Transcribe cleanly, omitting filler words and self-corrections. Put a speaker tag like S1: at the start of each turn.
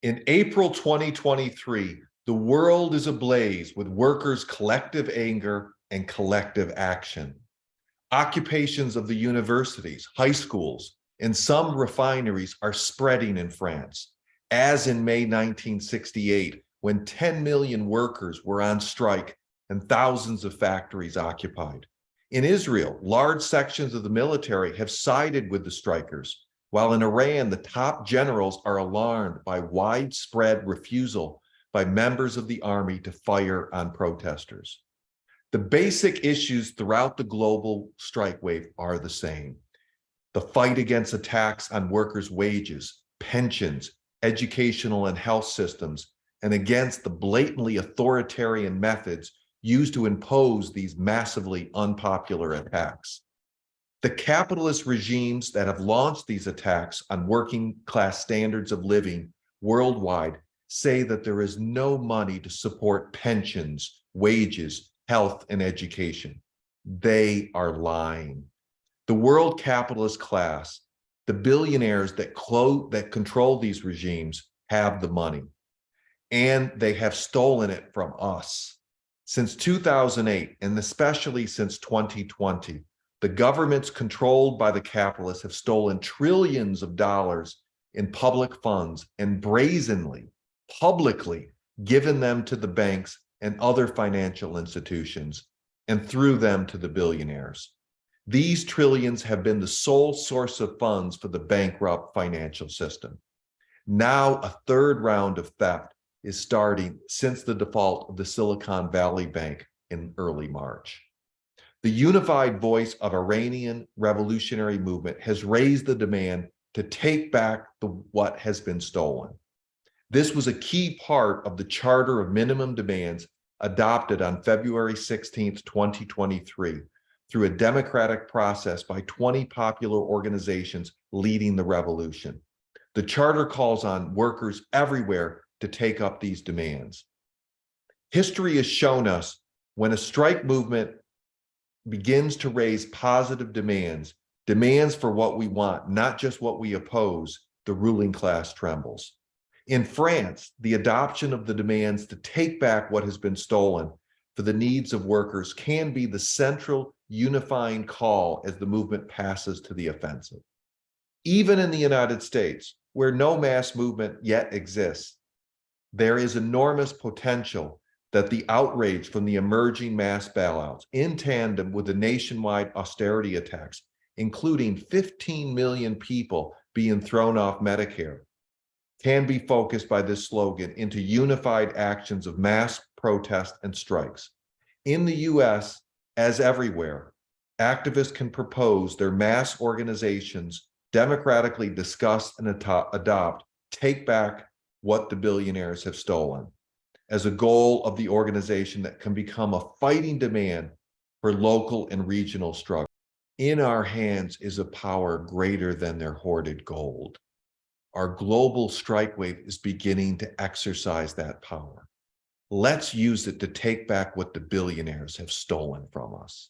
S1: In April 2023, the world is ablaze with workers' collective anger and collective action. Occupations of the universities, high schools, and some refineries are spreading in France, as in May 1968, when 10 million workers were on strike and thousands of factories occupied. In Israel, large sections of the military have sided with the strikers, while in Iran, the top generals are alarmed by widespread refusal by members of the army to fire on protesters. The basic issues throughout the global strike wave are the same. The fight against attacks on workers' wages, pensions, educational and health systems, and against the blatantly authoritarian methods used to impose these massively unpopular attacks. The capitalist regimes that have launched these attacks on working class standards of living worldwide say that there is no money to support pensions, wages, health, and education. They are lying. The world capitalist class, the billionaires that control these regimes, have the money, and they have stolen it from us. Since 2008, and especially since 2020, the governments controlled by the capitalists have stolen trillions of dollars in public funds and brazenly, publicly given them to the banks and other financial institutions, and through them to the billionaires. These trillions have been the sole source of funds for the bankrupt financial system. Now, a third round of theft is starting since the default of the Silicon Valley Bank in early March. The unified voice of Iranian revolutionary movement has raised the demand to take back what has been stolen. This was a key part of the Charter of Minimum Demands adopted on February 16, 2023, through a democratic process by 20 popular organizations leading the revolution. The charter calls on workers everywhere to take up these demands. History has shown us when a strike movement begins to raise positive demands, demands for what we want, not just what we oppose, the ruling class trembles. In France, the adoption of the demands to take back what has been stolen for the needs of workers can be the central unifying call as the movement passes to the offensive. Even in the United States, where no mass movement yet exists, there is enormous potential that the outrage from the emerging mass bailouts, in tandem with the nationwide austerity attacks, including 15 million people being thrown off Medicare, can be focused by this slogan into unified actions of mass protest and strikes. In the US, as everywhere, activists can propose their mass organizations democratically discuss and adopt, take back what the billionaires have stolen, as a goal of the organization that can become a fighting demand for local and regional struggle. In our hands is a power greater than their hoarded gold. Our global strike wave is beginning to exercise that power. Let's use it to take back what the billionaires have stolen from us.